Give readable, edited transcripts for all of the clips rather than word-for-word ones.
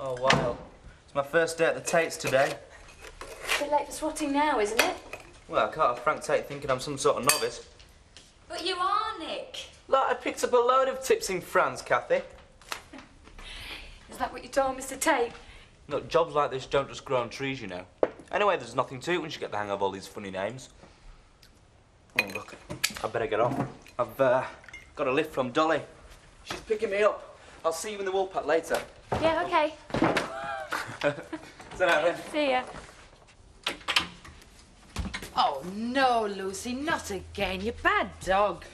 Oh, wow. It's my first day at the Tates today. A bit late for swatting now, isn't it? Well, I can't have Frank Tate thinking I'm some sort of novice. But you are, Nick. Look, I picked up a load of tips in France, Kathy. Is that what you told Mr. Tate? Look, jobs like this don't just grow on trees, you know. Anyway, there's nothing to it once you get the hang of all these funny names. Oh, look, I better get off. I've got a lift from Dolly. She's picking me up. I'll see you in the Woolpack later. Yeah, OK. So now then. See ya. Oh, no, Lucy, not again. You bad dog.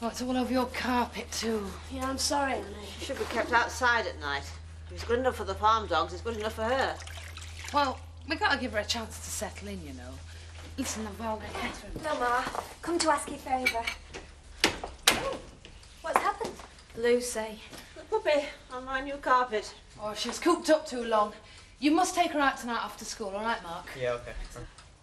Oh, it's all over your carpet, too. Yeah, I'm sorry, Annie. She should be kept outside at night. If it's good enough for the farm dogs, it's good enough for her. Well, we got to give her a chance to settle in, you know. Listen, Valda, Catherine. No, Ma. Come to ask you a favour. Oh, what's happened? Lucy. The puppy on my new carpet. Oh, she's cooped up too long. You must take her out tonight after school, all right, Mark? Yeah, OK.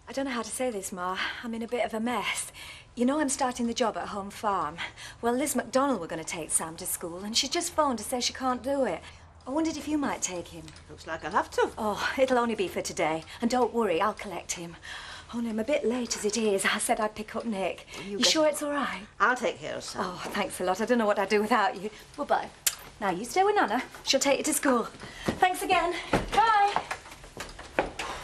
I don't know how to say this, Ma. I'm in a bit of a mess. You know I'm starting the job at Home Farm. Well, Liz McDonald were going to take Sam to school, and she just phoned to say she can't do it. I wondered if you might take him. Looks like I'll have to. Oh, it'll only be for today. And don't worry, I'll collect him. Only I'm a bit late as it is. I said I'd pick up Nick. You sure it's all right? I'll take care of Sam. Oh, thanks a lot. I don't know what I'd do without you. Well, bye. Now, you stay with Nana. She'll take you to school. Thanks again. Bye.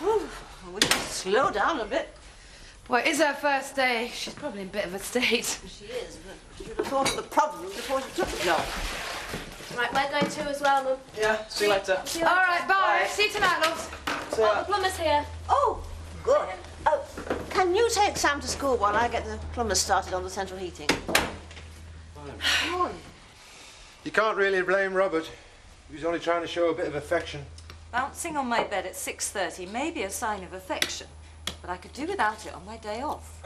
Whew. I wish she'd slow down a bit. Well, it is her first day. She's probably in a bit of a state. She is, but she should have thought of the problem before she took the job. Right, we're going too as well, Mum. Yeah, see you later. See you All later. right, bye. See you tonight, loves. Oh, the plumber's here. Oh, good. Can you take Sam to school while I get the plumbers started on the central heating? Come on. You can't really blame Robert. He was only trying to show a bit of affection. Bouncing on my bed at 6:30 may be a sign of affection, but I could do without it on my day off.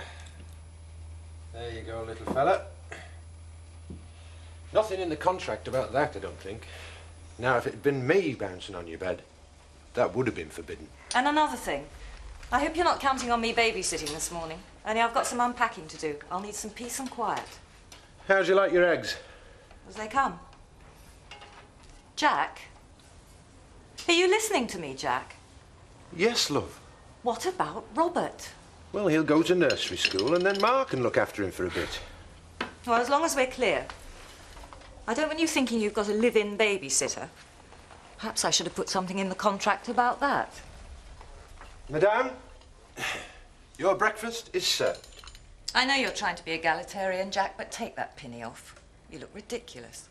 There you go, little fella. Nothing in the contract about that, I don't think. Now, if it had been me bouncing on your bed, that would have been forbidden. And another thing, I hope you're not counting on me babysitting this morning. Only I've got some unpacking to do. I'll need some peace and quiet. How'd you like your eggs? As they come. Jack? Are you listening to me, Jack? Yes, love. What about Robert? Well, he'll go to nursery school and then Mark can look after him for a bit. Well, as long as we're clear. I don't want you thinking you've got a live-in babysitter. Perhaps I should have put something in the contract about that. Madame, your breakfast is served. I know you're trying to be egalitarian, Jack, but take that pinny off. You look ridiculous.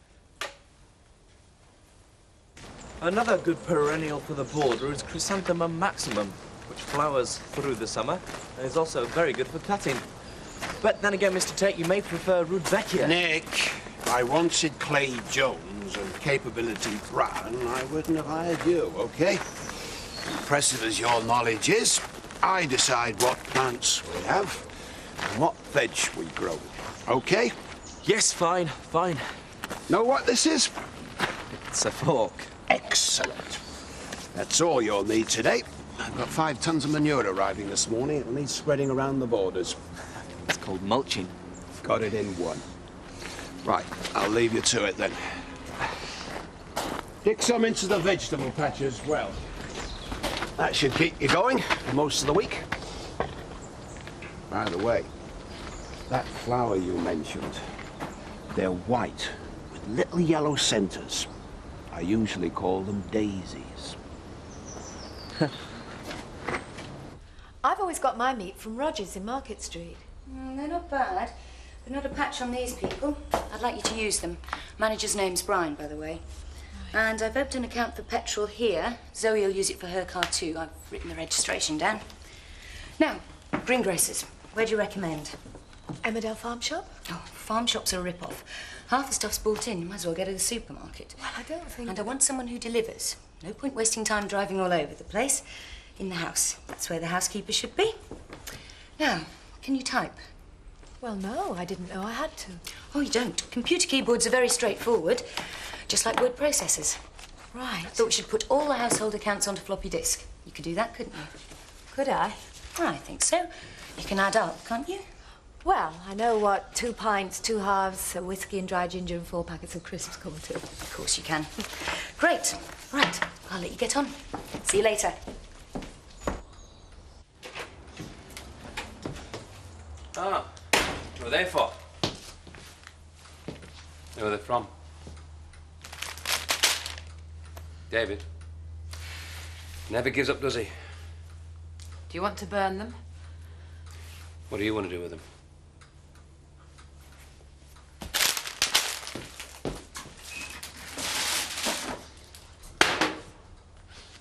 Another good perennial for the border is Chrysanthemum maximum, which flowers through the summer and is also very good for cutting. But then again, Mr. Tate, you may prefer Rudbeckia. Nick, if I wanted Clay Jones and Capability Brown, I wouldn't have hired you, OK? Impressive as your knowledge is, I decide what plants we have and what veg we grow, OK? Yes, fine, fine. Know what this is? It's a fork. Excellent. That's all you'll need today. I've got 5 tons of manure arriving this morning. It'll need spreading around the borders. It's called mulching. Got it in one. Right, I'll leave you to it then. Dig some into the vegetable patch as well. That should keep you going for most of the week. By the way, that flower you mentioned, they're white with little yellow centers. I usually call them daisies. I've always got my meat from Rogers in Market Street. They're not bad, but not a patch on these people. I'd like you to use them. Manager's name's Brian, by the way. And I've opened an account for petrol here. Zoe will use it for her car too. I've written the registration down. Now, greengrocers. Where do you recommend? Emmerdale Farm Shop? Oh, farm shops are a rip-off. Half the stuff's bought in. You might as well go to the supermarket. Well, I don't think... And I want someone who delivers. No point wasting time driving all over the place. In the house. That's where the housekeeper should be. Now, can you type? Well, no, I didn't know I had to. Oh, you don't. Computer keyboards are very straightforward, just like word processors. Right. I thought we should put all the household accounts onto floppy disk. You could do that, couldn't you? Could I? I think so. You can add up, can't you? Well, I know what 2 pints, 2 halves, a whiskey and dry ginger and 4 packets of crisps come to. Of course you can. Great. Right. I'll let you get on. See you later. Ah, what are they for? Who are they from? David. Never gives up, does he? Do you want to burn them? What do you want to do with them?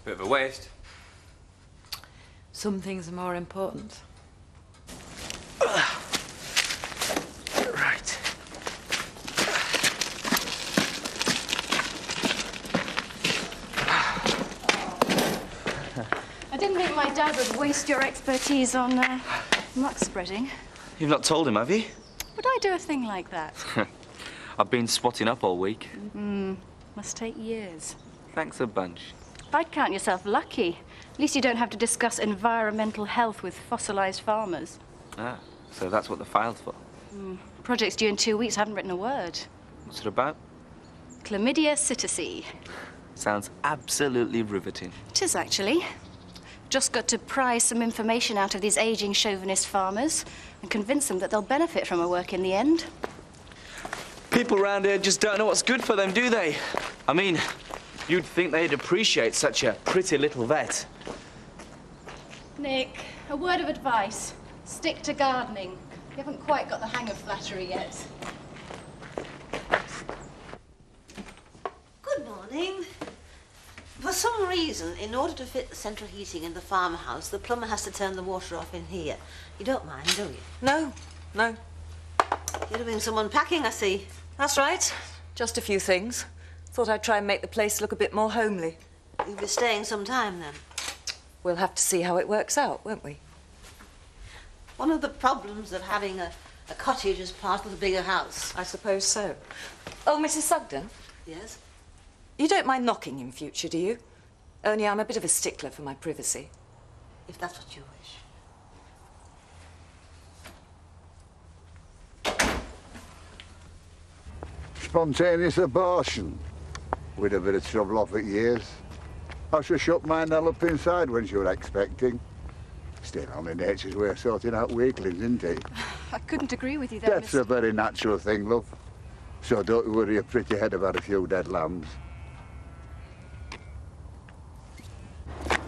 Bit of a waste. Some things are more important. Right. I didn't think my dad would waste your expertise on muck spreading. You've not told him, have you? Would I do a thing like that? I've been spotting up all week. Must take years. Thanks a bunch. I'd count yourself lucky. At least you don't have to discuss environmental health with fossilized farmers. Ah, so that's what the file's for. Project's due in 2 weeks. I haven't written a word. What's it about? Chlamydia psittaci. Sounds absolutely riveting. It is, actually. Just got to pry some information out of these aging chauvinist farmers and convince them that they'll benefit from our work in the end. People around here just don't know what's good for them, do they? I mean, you'd think they'd appreciate such a pretty little vet. Nick, a word of advice. Stick to gardening. You haven't quite got the hang of flattery yet. Good morning. For some reason, in order to fit the central heating in the farmhouse, the plumber has to turn the water off in here. You don't mind, do you? No, no. You're doing some unpacking, I see. That's right. Just a few things. Thought I'd try and make the place look a bit more homely. You'll be staying some time, then. We'll have to see how it works out, won't we? One of the problems of having a cottage as part of the bigger house. I suppose so. Oh, Mrs. Sugden, Yes? you don't mind knocking in future, do you? Only I'm a bit of a stickler for my privacy. If that's what you wish. Spontaneous abortion. With a bit of trouble off at years. I should shut my Nell up inside when she was expecting. Still, only nature's way of sorting out weaklings, isn't it? I couldn't agree with you there, That's a very natural thing, love. So don't you worry your pretty head about a few dead lambs.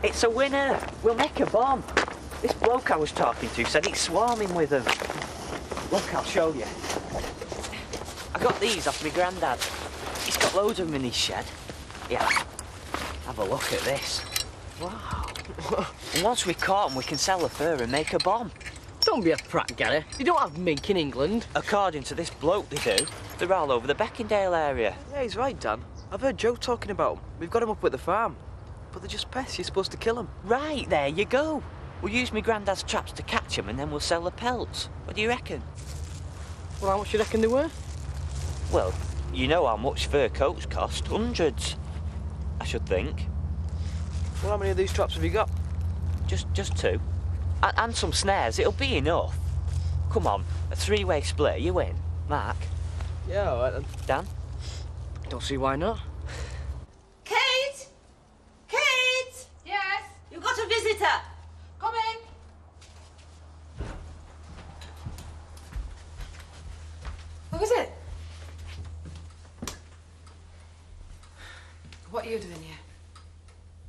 It's a winner. We'll make a bomb. This bloke I was talking to said it's swarming with them. Look, I'll show you. I got these off my granddad. He's got loads of them in his shed. Yeah. Have a look at this. Wow. And once we caught them, we can sell the fur and make a bomb. Don't be a prat, Gary. You don't have mink in England. According to this bloke, they do. They're all over the Beckendale area. Yeah, he's right, Dan. I've heard Joe talking about them. We've got them up at the farm. But they're just pests. You're supposed to kill them. Right, there you go. We'll use my granddad's traps to catch them and then we'll sell the pelts. What do you reckon? Well, how much do you reckon they were? Well, you know how much fur coats cost. Hundreds, I should think. Well, how many of these traps have you got? Just two. And some snares. It'll be enough. Come on, a three-way split. You win. Mark? Yeah, all right then. Dan? Don't see why not. Kate! Kate! Yes? You've got a visitor. Coming. Who is it? What are you doing here?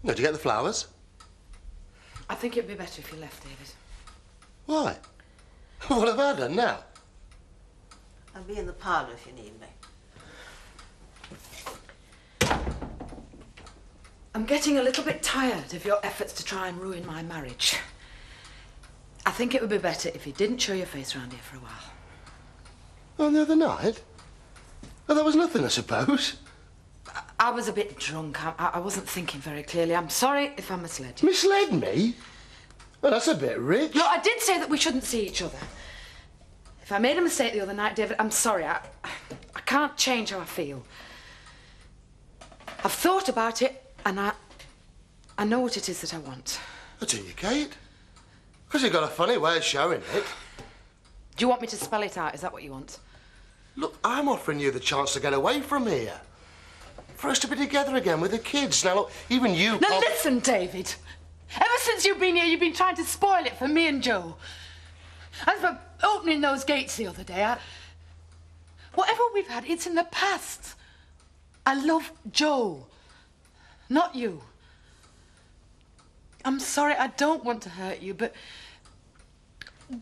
No, did you get the flowers? I think it'd be better if you left, David. Why? What have I done now? I'll be in the parlour if you need me. I'm getting a little bit tired of your efforts to try and ruin my marriage. I think it would be better if you didn't show your face around here for a while. On the other night? Oh, that was nothing, I suppose. I was a bit drunk. I wasn't thinking very clearly. I'm sorry if I misled you. Misled me? Well, that's a bit rich. No, I did say that we shouldn't see each other. If I made a mistake the other night, David, I'm sorry. I can't change how I feel. I've thought about it, and I know what it is that I want. That's in you, Kate. Because you've got a funny way of showing it. Do you want me to spell it out? Is that what you want? Look, I'm offering you the chance to get away from here. for us to be together again with the kids. Now, look, even you... Now, listen, David. Ever since you've been here, you've been trying to spoil it for me and Joe. As for opening those gates the other day, whatever we've had, it's in the past. I love Joe, not you. I'm sorry, I don't want to hurt you, but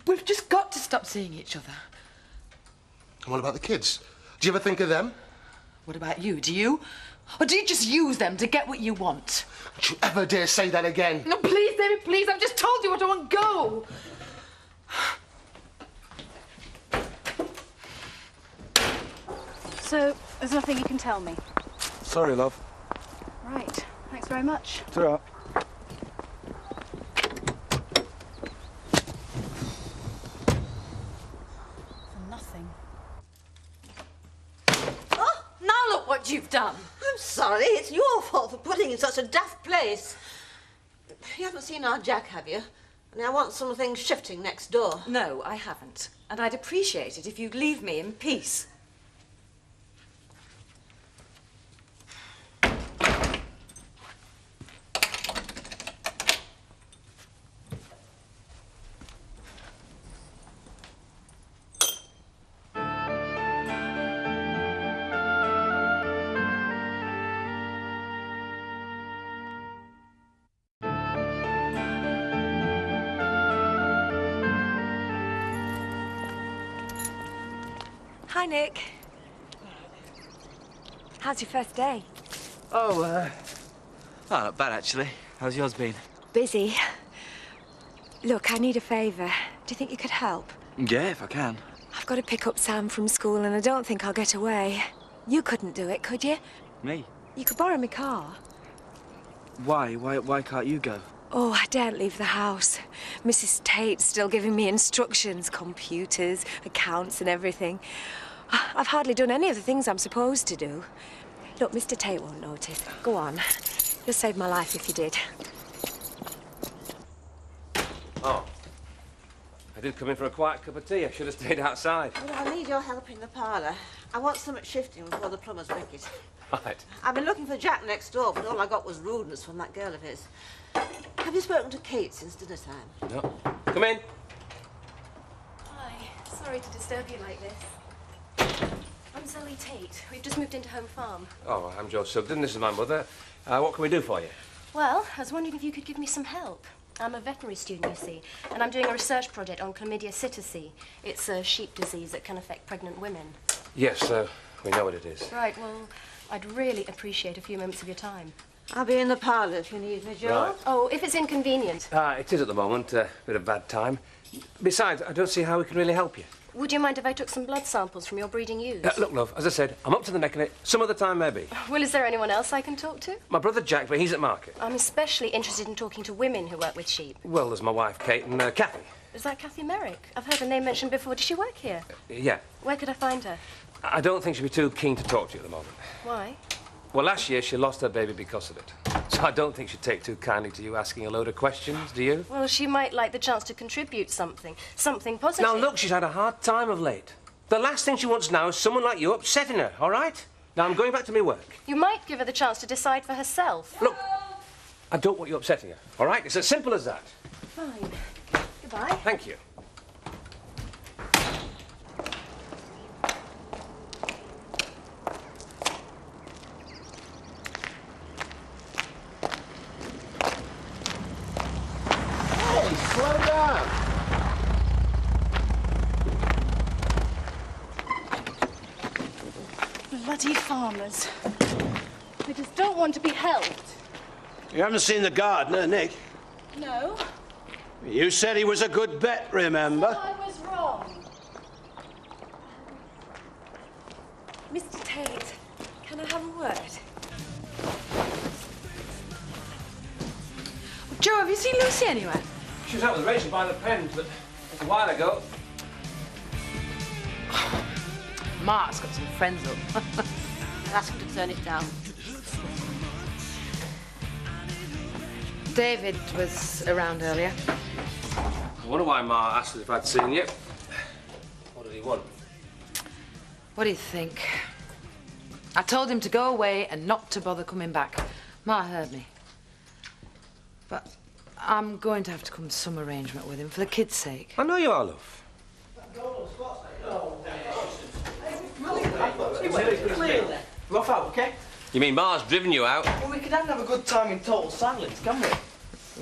we've just got to stop seeing each other. And what about the kids? Do you ever think of them? What about you? Do you? Or do you just use them to get what you want? Don't you ever dare say that again. No, please, David, please. I've just told you I don't want to go. So, there's nothing you can tell me? Sorry, love. Right. Thanks very much. It's all right. For nothing. Oh, now look what you've done. I'm sorry, it's your fault for putting in such a daft place. You haven't seen our Jack, have you? And I want some things shifting next door. No, I haven't. And I'd appreciate it if you'd leave me in peace. Hi, Nick. How's your first day? Oh, not bad, actually. How's yours been? Busy. Look, I need a favour. Do you think you could help? Yeah, if I can. I've got to pick up Sam from school and I don't think I'll get away. You couldn't do it, could you? Me? You could borrow my car. Why? Why can't you go? Oh, I daren't leave the house. Mrs. Tate's still giving me instructions, computers, accounts and everything. I've hardly done any of the things I'm supposed to do. Look, Mr. Tate won't notice. Go on. You'll save my life if you did. Oh. I did come in for a quiet cup of tea. I should have stayed outside. Well, I'll need your help in the parlour. I want something shifting before the plumber's wicket. Right. I've been looking for Jack next door, but all I got was rudeness from that girl of his. Have you spoken to Kate since dinner time? No. Come in. Hi. Sorry to disturb you like this. I'm Zoe Tate. We've just moved into Home Farm. Oh, I'm Joe Sugden. This is my mother. What can we do for you? Well, I was wondering if you could give me some help. I'm a veterinary student, you see, and I'm doing a research project on chlamydia psittaci. It's a sheep disease that can affect pregnant women. Yes, we know what it is. Right, well, I'd really appreciate a few moments of your time. I'll be in the parlour if you need me, Joe. Right. Oh, if it's inconvenient. It is at the moment. Bit of bad time. Besides, I don't see how we can really help you. Would you mind if I took some blood samples from your breeding ewes? Look, love, as I said, I'm up to the neck in it. Some other time, maybe. Well, is there anyone else I can talk to? My brother Jack, but he's at market. I'm especially interested in talking to women who work with sheep. Well, there's my wife, Kate, and Kathy. Is that Kathy Merrick? I've heard her name mentioned before. Does she work here? Yeah. Where could I find her? I don't think she'd be too keen to talk to you at the moment. Why? Well, last year she lost her baby because of it. So I don't think she'd take too kindly to you asking a load of questions, do you? Well, she might like the chance to contribute something positive. Now, look, she's had a hard time of late. The last thing she wants now is someone like you upsetting her, all right? Now, I'm going back to my work. You might give her the chance to decide for herself. Look, I don't want you upsetting her, all right? It's as simple as that. Fine. Goodbye. Thank you. Hey, slow down. Bloody farmers. They just don't want to be helped. You haven't seen the gardener, Nick? No. You said he was a good bet, remember? I was wrong. Mr. Tate, can I have a word? Joe, have you seen Lucy anywhere? She was out with Rachel by the pens, but a while ago. Mark's got some friends up. I'll ask him to turn it down. David was around earlier. I wonder why Ma asked us if I'd seen you. What did he want? What do you think? I told him to go away and not to bother coming back. Ma heard me. But I'm going to have to come to some arrangement with him for the kids' sake. I know you are, love. Rough out, okay? You mean Ma's driven you out? Well, we could have a good time in total silence, can we?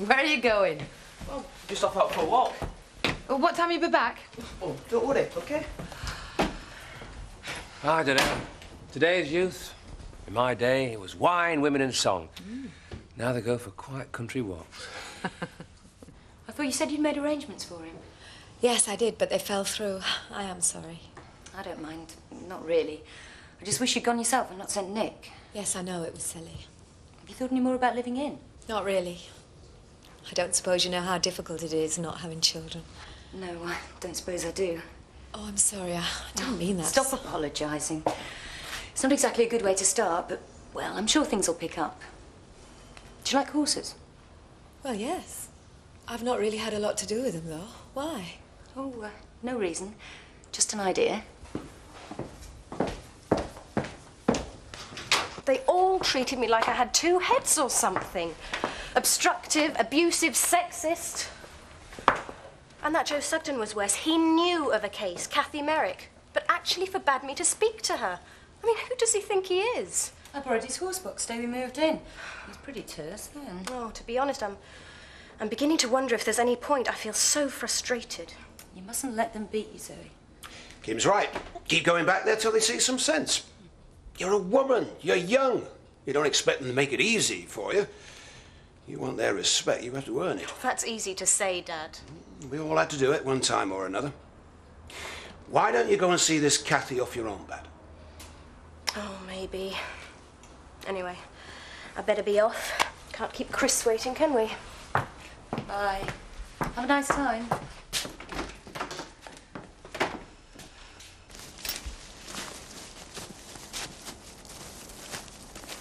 Where are you going? Well, just off out for a walk. Well, what time will you be back? Oh, don't worry, okay? I don't know. Today's youth, in my day, it was wine, women and song. Now they go for quiet country walks. I thought you said you'd made arrangements for him. Yes, I did, but they fell through. I am sorry. I don't mind. Not really. I just wish you'd gone yourself and not sent Nick. Yes, I know it was silly. Have you thought any more about living in? Not really. I don't suppose you know how difficult it is not having children. No, I don't suppose I do. Oh, I'm sorry. I didn't mean that. Stop apologising. It's not exactly a good way to start, but, well, I'm sure things will pick up. Do you like horses? Well, yes. I've not really had a lot to do with them, though. Why? Oh, no reason. Just an idea. They all treated me like I had two heads or something. Obstructive, abusive, sexist. And that Joe Sugden was worse. He knew of a case, Kathy Merrick, but actually forbade me to speak to her. I mean, who does he think he is? I borrowed his horse box the day we moved in. He was pretty terse then. Oh, to be honest, I'm beginning to wonder if there's any point. I feel so frustrated. You mustn't let them beat you, Zoe. Kim's right. Keep going back there till they see some sense. You're a woman. You're young. You don't expect them to make it easy for you. You want their respect, you have to earn it. That's easy to say, Dad. We all had to do it one time or another. Why don't you go and see this Kathy off your own bat? Oh, maybe. Anyway, I better be off. Can't keep Chris waiting, can we? Bye. Have a nice time.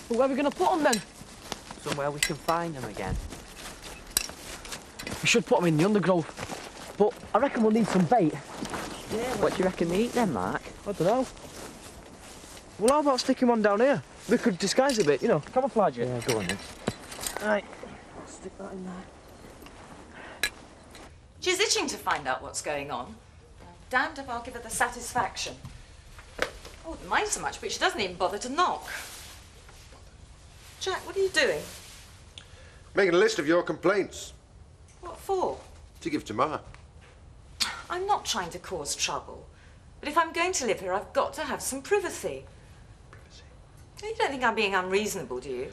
Well, where are we going to put them then? Somewhere we can find them again. We should put them in the undergrowth. But I reckon we'll need some bait. Yeah, what do you reckon they eat then, Mark? I don't know. Well, how about sticking one down here? We could disguise a bit, you know, camouflage it. Yeah, go on then. Right. Stick that in there. She's itching to find out what's going on. Damned if I'll give her the satisfaction. Oh, wouldn't mind so much, but she doesn't even bother to knock. Jack, what are you doing? Making a list of your complaints What for? to give to Ma. I'm not trying to cause trouble. But if I'm going to live here, I've got to have some privacy. You don't think I'm being unreasonable, do you?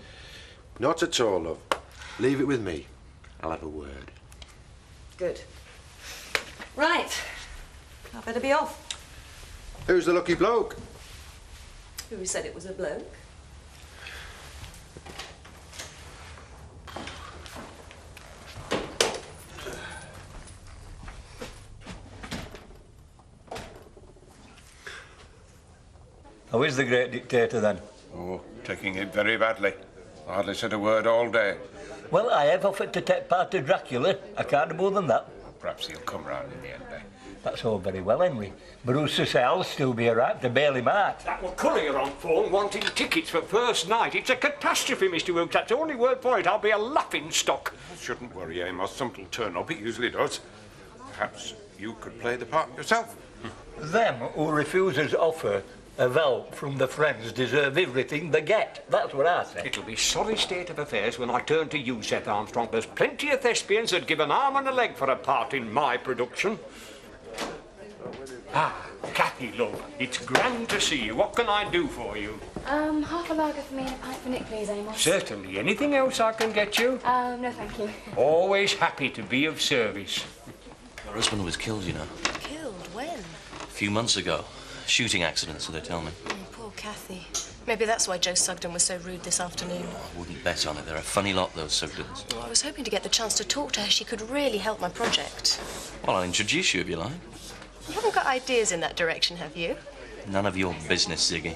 Not at all, love. Leave it with me. I'll have a word. Good. Right. I better be off. Who's the lucky bloke? Who said it was a bloke? How is the great dictator, then? Oh, taking it very badly. I hardly said a word all day. Well, I have offered to take part to Dracula. I can't do more than that. Perhaps he'll come round in the end, eh? That's all very well, Henry. But who's to say I'll still be around to bail him out? That was courier on phone wanting tickets for first night. It's a catastrophe, Mr. Wilkes. That's the only word for it. I'll be a laughing stock. Shouldn't worry, Amos. Something'll turn up. It usually does. Perhaps you could play the part yourself. Them who refuses offer of help from the friends deserve everything they get. That's what I say. It'll be sorry state of affairs when I turn to you, Seth Armstrong. There's plenty of thespians that'd give an arm and a leg for a part in my production. Ah, Kathy, love, it's grand to see you. What can I do for you? Half a lager for me and a pint for Nick, please, Amos. Certainly. Anything else I can get you? No, thank you. Always happy to be of service. Your husband was killed, you know. Killed? When? A few months ago. Shooting accident, so they tell me. Oh, poor Kathy. Maybe that's why Joe Sugden was so rude this afternoon. I wouldn't bet on it. They're a funny lot, those Sugdens. Well, I was hoping to get the chance to talk to her. She could really help my project. Well, I'll introduce you if you like. You haven't got ideas in that direction, have you? None of your business, Ziggy.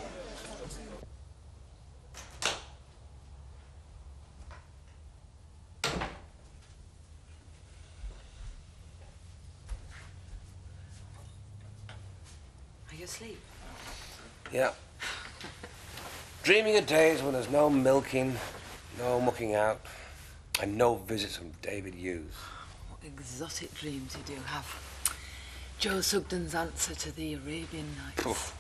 Are you asleep? Yeah. dreaming of days when there's no milking, no mucking out, and no visits from David Hughes. What exotic dreams you do have. Joe Sugden's answer to the Arabian Nights. Oof.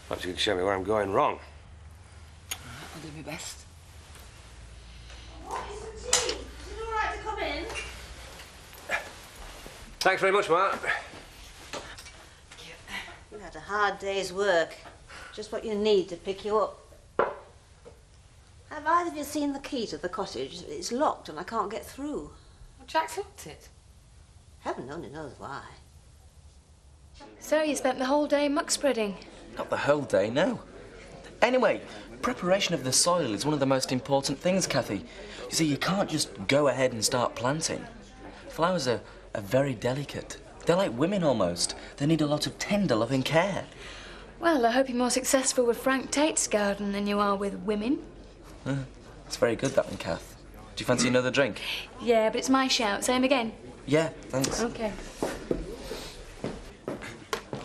Perhaps you can show me where I'm going wrong. All right, I'll do my best. What is the tea? Is it all right to come in? Thanks very much, Mark. You had a hard day's work. Just what you need to pick you up. Have either of you seen the key to the cottage? It's locked and I can't get through. Well, Jack's locked it. Heaven only knows why. So you spent the whole day muck spreading? Not the whole day, no. Anyway, preparation of the soil is one of the most important things, Kathy. You see, you can't just go ahead and start planting. Flowers are very delicate. They're like women almost. They need a lot of tender, loving care. Well, I hope you're more successful with Frank Tate's garden than you are with women. It's very good, that one, Kath. Do you fancy another drink? Yeah, but it's my shout. Say 'em again. Yeah, thanks. OK.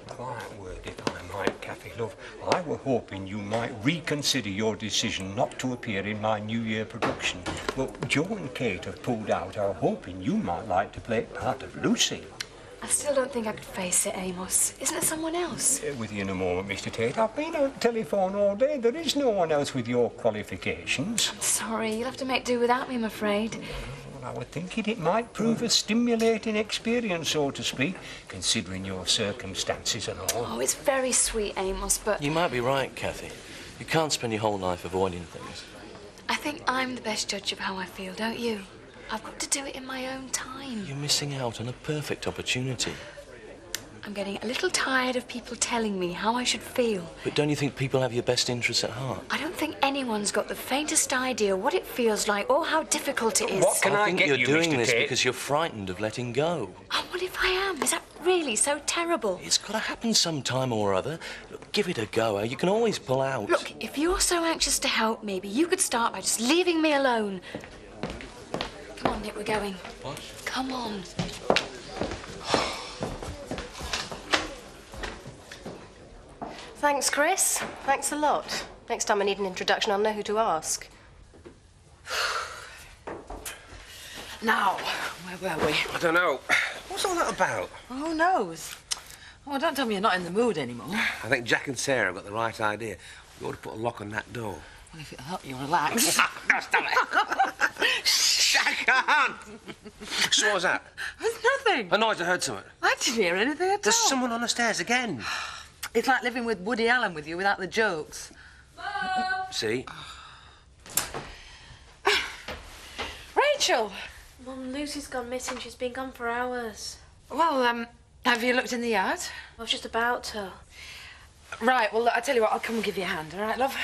Quiet word, if I might, Kathy, love. I were hoping you might reconsider your decision not to appear in my New Year production. Well, Joe and Kate have pulled out. I were hoping you might like to play part of Lucy. I still don't think I could face it, Amos. Isn't it someone else? With you in a moment, Mr. Tate. I've been on the telephone all day. There is no one else with your qualifications. I'm sorry. You'll have to make do without me, I'm afraid. Well, I were thinking it might prove a stimulating experience, so to speak, considering your circumstances and all. Oh, it's very sweet, Amos, but... You might be right, Kathy. You can't spend your whole life avoiding things. I think I'm the best judge of how I feel, don't you? I've got to do it in my own time. You're missing out on a perfect opportunity. I'm getting a little tired of people telling me how I should feel. But don't you think people have your best interests at heart? I don't think anyone's got the faintest idea what it feels like or how difficult it is. What can I think get you're you, doing Mr. this Tate? because you're frightened of letting go. Oh, what if I am? Is that really so terrible? It's got to happen sometime or other. Look, give it a go. You can always pull out. Look, if you're so anxious to help, maybe you could start by just leaving me alone. Come on, Nick, we're going. What? Come on. Thanks, Chris. Thanks a lot. Next time I need an introduction, I'll know who to ask. Now, where were we? I don't know. What's all that about? Who knows? Oh, don't tell me you're not in the mood anymore. I think Jack and Sarah have got the right idea. We ought to put a lock on that door. Well, if it'll help you relax. No, stop it. Jack, I can't. So what was that? There's nothing. A noise, I heard something. I didn't hear anything at all. There's someone on the stairs again. It's like living with Woody Allen with you without the jokes. See? Rachel! Mum, Lucy's gone missing. She's been gone for hours. Well, have you looked in the yard? I was just about to. Right, well, I tell you what, I'll come and give you a hand, all right, love?